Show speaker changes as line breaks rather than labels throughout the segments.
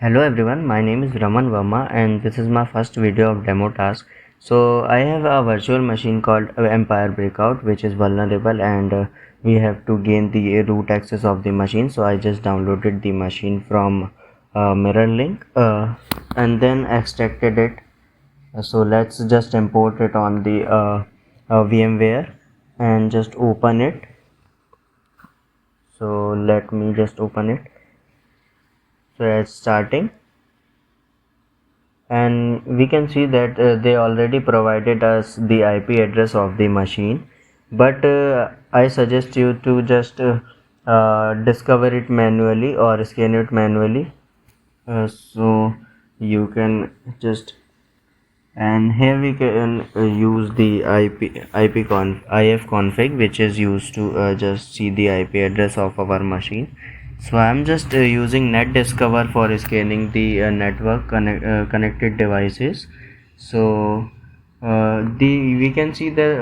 Hello everyone, my name is Raman Verma and this is my first video of demo task. So I have a virtual machine called EmpireBreakout which is vulnerable and we have to gain the root access of the machine. So I just downloaded the machine from mirror link and then extracted it. So let's just import it on the VMware and just open it. So let me just open it. So it's starting. And we can see that they already provided us the IP address of the machine, but I suggest you to just discover it manually or scan it manually. So you can just, and here we can use the if config, which is used to just see the IP address of our machine. So I'm just using net discover for scanning the network connected devices. So we can see the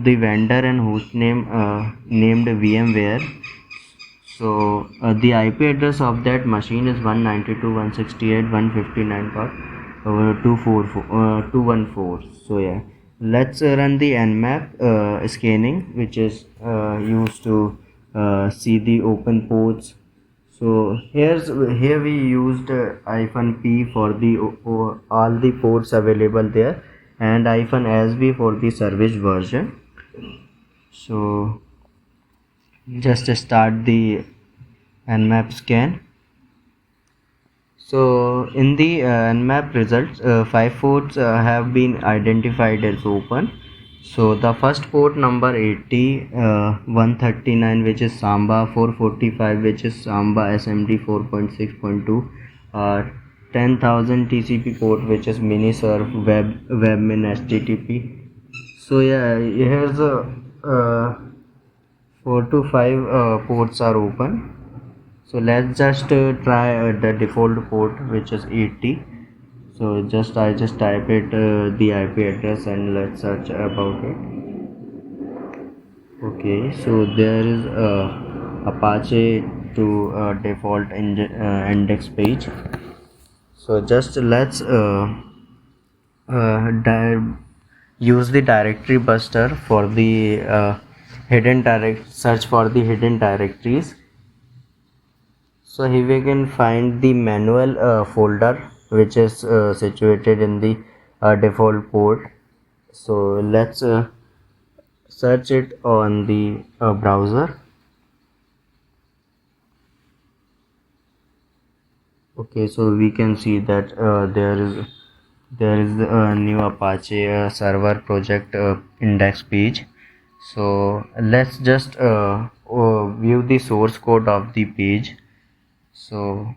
vendor and host name named VMware. So the IP address of that machine is 192.168.159.214. So yeah, let's run the nmap scanning, which is used to see the open ports. So here we used -p for the all the ports available there, and -sb for the service version. So just start the nmap scan. So in the nmap results, 5 ports have been identified as open. So the first port number 80, 139, which is Samba, 445, which is Samba SMD 4.6.2, 10,000 TCP port, which is miniserve webmin HTTP. So yeah, here's a 4 to 5 ports are open. So let's just try the default port, which is 80. So I just type it the IP address and let's search about it. Okay, so there is Apache to default index page. So just let's use the directory buster for the search for the hidden directories. So here we can find the manual folder, which is situated in the default port. So let's search it on the browser. Okay, so we can see that there is a new Apache server project index page. So let's just view the source code of the page. So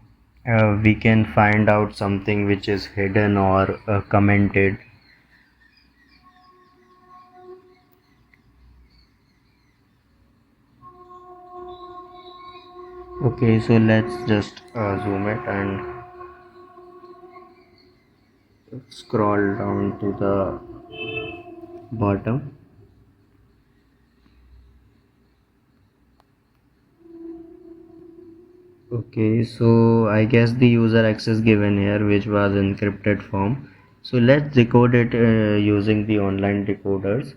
we can find out something which is hidden or commented. Okay, so let's just zoom it and scroll down to the bottom. Okay, so I guess the user access given here, which was encrypted form. So let's decode it using the online decoders.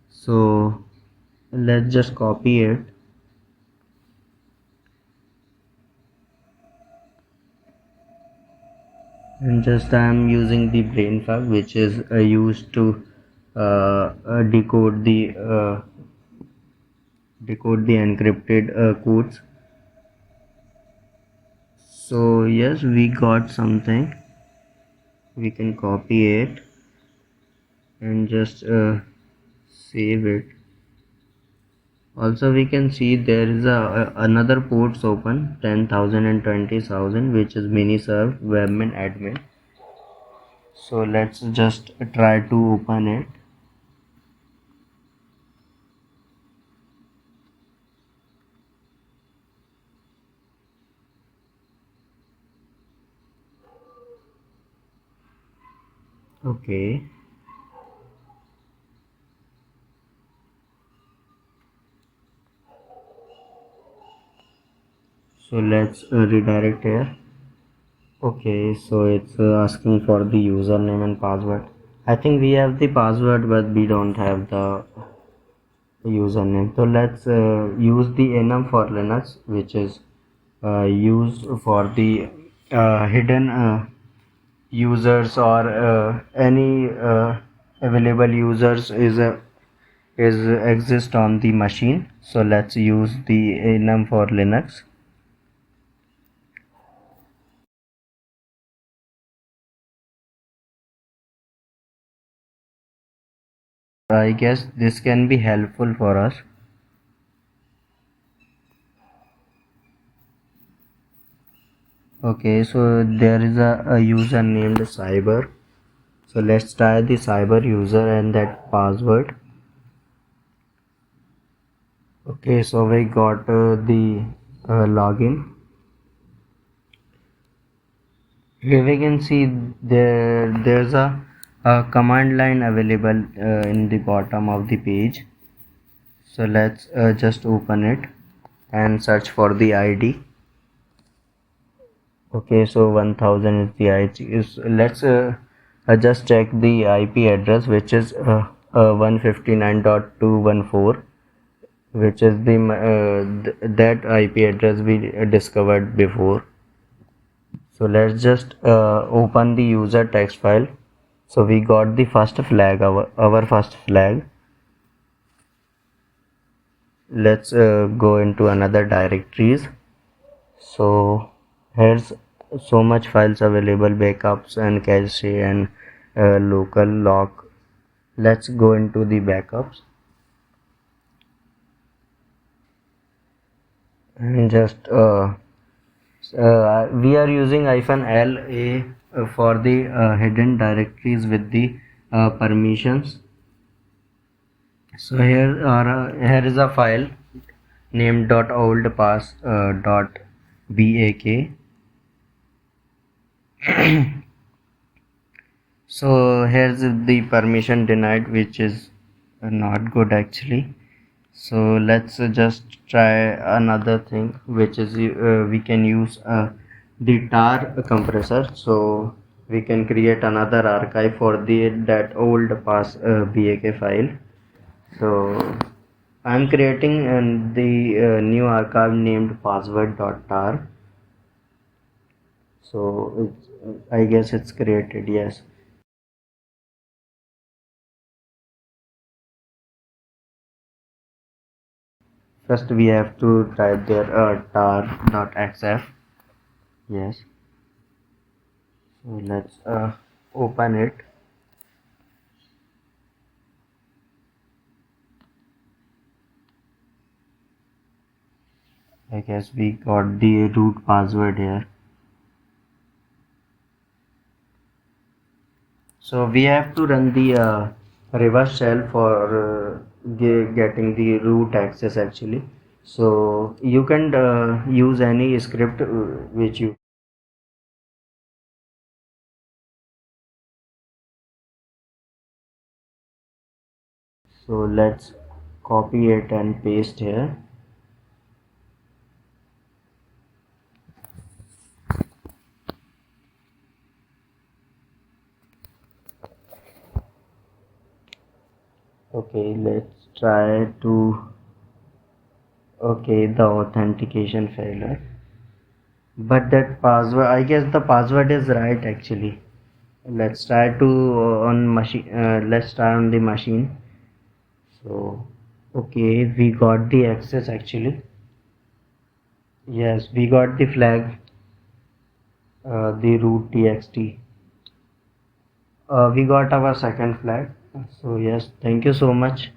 So let's just copy it. And just I am using the brain fog, which is used to decode the encrypted codes. So yes, we got something. We can copy it and just save it. Also we can see there is another ports open, 10,000 and 20,000, which is miniserve webmin admin. So let's just try to open it. Okay, so let's redirect here. Okay, so it's asking for the username and password. I think we have the password, but we don't have the username. So let's use the enum for Linux, which is used for the hidden users or any available users is exist on the machine. So let's use the enum for Linux. I guess this can be helpful for us. Okay, so there is a user named cyber. So let's try the cyber user and that password. Okay, so we got the login. Here we can see there's a command line available in the bottom of the page. So let's just open it and search for the ID. Okay, so 1000 is the ID. Let's just check the IP address, which is 159.214, which is the that IP address we discovered before. So let's just open the user text file. So we got the first flag, our first flag. Let's go into another directories. So here's so much files available, backups and cache and local lock. Let's go into the backups and just we are using -LA for the hidden directories with the permissions. So here is a file named .oldpass .bak. So here's the permission denied, which is not good actually. So let's just try another thing, which is we can use the tar compressor. So we can create another archive for the that old pass bak file. So I'm creating the new archive named password.tar. So I guess it's created. Yes. First we have to type there tar.xf. Yes. So let's open it. I guess we got the root password here. So we have to run the reverse shell for getting the root access actually. So you can use any script which you. So let's copy it and paste here. Okay, let's try to. Okay, the authentication failure. But that password, I guess the password is right actually. Let's try to on machine. Let's try on the machine. So, okay, we got the access actually. Yes, we got the flag, the root txt. We got our second flag. So yes, thank you so much.